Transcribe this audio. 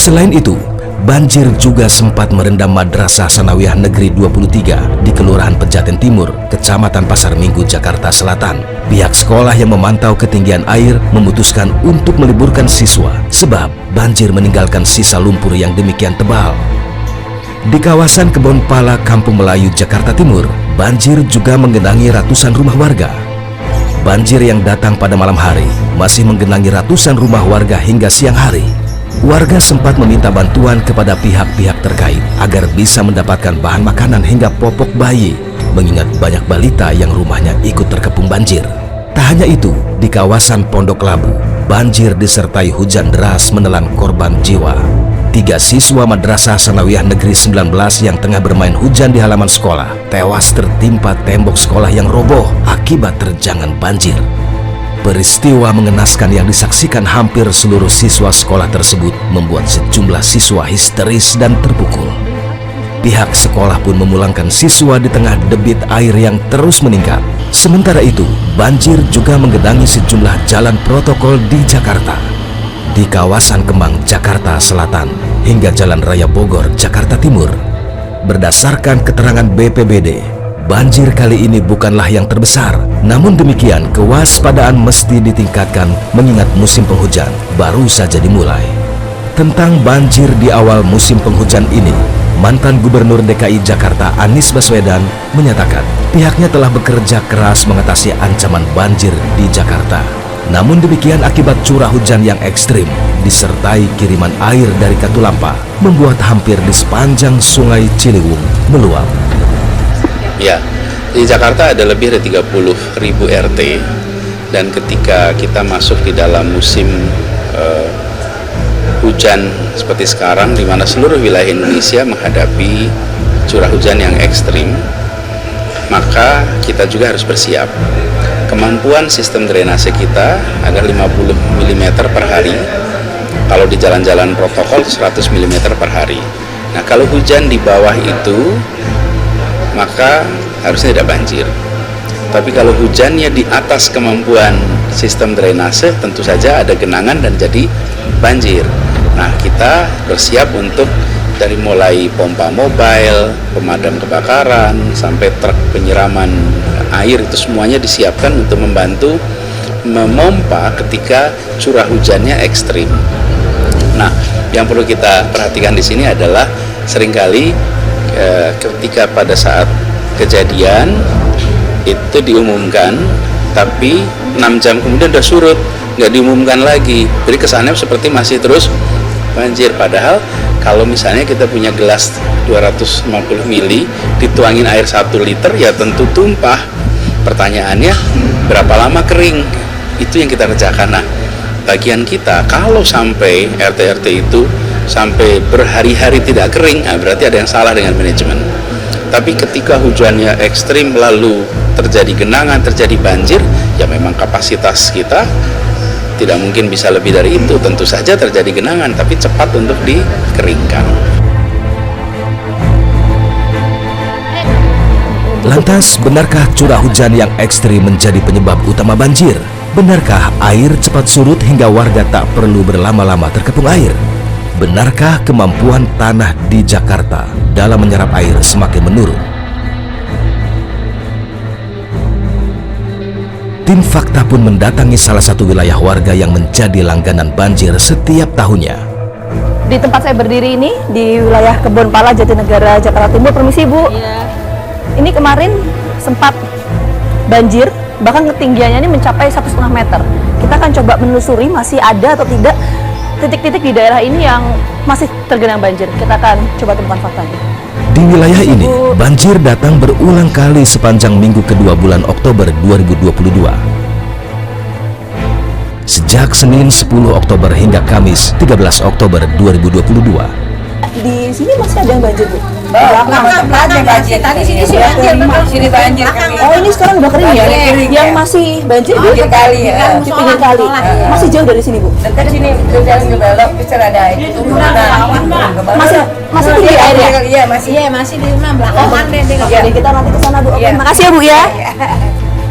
Selain itu, banjir juga sempat merendam Madrasah Sanawiyah Negeri 23 di Kelurahan Pejaten Timur, Kecamatan Pasar Minggu, Jakarta Selatan. Pihak sekolah yang memantau ketinggian air memutuskan untuk meliburkan siswa sebab banjir meninggalkan sisa lumpur yang demikian tebal. Di kawasan Kebon Pala, Kampung Melayu, Jakarta Timur, banjir juga menggenangi ratusan rumah warga. Banjir yang datang pada malam hari masih menggenangi ratusan rumah warga hingga siang hari. Warga sempat meminta bantuan kepada pihak-pihak terkait agar bisa mendapatkan bahan makanan hingga popok bayi, mengingat banyak balita yang rumahnya ikut terkepung banjir. Tak hanya itu, di kawasan Pondok Labu, banjir disertai hujan deras menelan korban jiwa. 3 siswa Madrasah Sanawiyah Negeri 19 yang tengah bermain hujan di halaman sekolah tewas tertimpa tembok sekolah yang roboh akibat terjangan banjir. Peristiwa mengenaskan yang disaksikan hampir seluruh siswa sekolah tersebut membuat sejumlah siswa histeris dan terpukul. Pihak sekolah pun memulangkan siswa di tengah debit air yang terus meningkat. Sementara itu, banjir juga menggenangi sejumlah jalan protokol di Jakarta. Di kawasan Kemang, Jakarta Selatan, hingga Jalan Raya Bogor, Jakarta Timur. Berdasarkan keterangan BPBD, banjir kali ini bukanlah yang terbesar. Namun demikian, kewaspadaan mesti ditingkatkan mengingat musim penghujan baru saja dimulai. Tentang banjir di awal musim penghujan ini, mantan Gubernur DKI Jakarta Anies Baswedan menyatakan pihaknya telah bekerja keras mengatasi ancaman banjir di Jakarta. Namun demikian, akibat curah hujan yang ekstrim disertai kiriman air dari Katulampa membuat hampir di sepanjang Sungai Ciliwung meluap. Ya, di Jakarta ada lebih dari 30.000 RT, dan ketika kita masuk di dalam musim hujan seperti sekarang, di mana seluruh wilayah Indonesia menghadapi curah hujan yang ekstrim, maka kita juga harus bersiap. Kemampuan sistem drainase kita ada 50 mm per hari, kalau di jalan-jalan protokol 100 mm per hari. Nah, kalau hujan di bawah itu, maka harusnya tidak banjir. Tapi kalau hujannya di atas kemampuan sistem drainase, tentu saja ada genangan dan jadi banjir. Nah, kita bersiap untuk dari mulai pompa mobile, pemadam kebakaran, sampai truk penyiraman air, itu semuanya disiapkan untuk membantu memompa ketika curah hujannya ekstrim. Nah, yang perlu kita perhatikan di sini adalah seringkali ketika pada saat kejadian itu diumumkan, tapi 6 jam kemudian udah surut, nggak diumumkan lagi. Jadi kesannya seperti masih terus banjir. Padahal kalau misalnya kita punya gelas 250 ml, dituangin air 1 liter, ya tentu tumpah. Pertanyaannya, berapa lama kering? Itu yang kita kerjakan. Nah, bagian kita, kalau sampai RT-RT itu sampai berhari-hari tidak kering, nah berarti ada yang salah dengan manajemen. Tapi ketika hujannya ekstrim lalu terjadi genangan, terjadi banjir, ya memang kapasitas kita tidak mungkin bisa lebih dari itu. Tentu saja terjadi genangan, tapi cepat untuk dikeringkan. Lantas, benarkah curah hujan yang ekstrim menjadi penyebab utama banjir? Benarkah air cepat surut hingga warga tak perlu berlama-lama terkepung air? Benarkah kemampuan tanah di Jakarta dalam menyerap air semakin menurun? Tim Fakta pun mendatangi salah satu wilayah warga yang menjadi langganan banjir setiap tahunnya. Di tempat saya berdiri ini, di wilayah Kebon Pala, Jatinegara, Jakarta Timur. Permisi, Bu. Iya. Ini kemarin sempat banjir, bahkan ketinggiannya ini mencapai 1,5 meter. Kita akan coba menelusuri masih ada atau tidak titik-titik di daerah ini yang masih tergenang banjir. Kita akan coba temukan faktanya. Di wilayah ini, banjir datang berulang kali sepanjang minggu kedua bulan Oktober 2022. Sejak Senin 10 Oktober hingga Kamis 13 Oktober 2022. Di sini masih ada yang banjir, Bu? Belakang banjir. Tadi sini banjir, sini banjir. Oh, ini sekarang udah kering ya? Yang masih banjir di pinggir kali ya. Di pinggir kali. Masih jauh dari sini, Bu? Dekat sini, jalan ke belok, bisa ada air. Masih tinggi airnya? Iya, masih di belakang. Oke, kita nanti ke sana, Bu. Oke, makasih ya, Bu ya.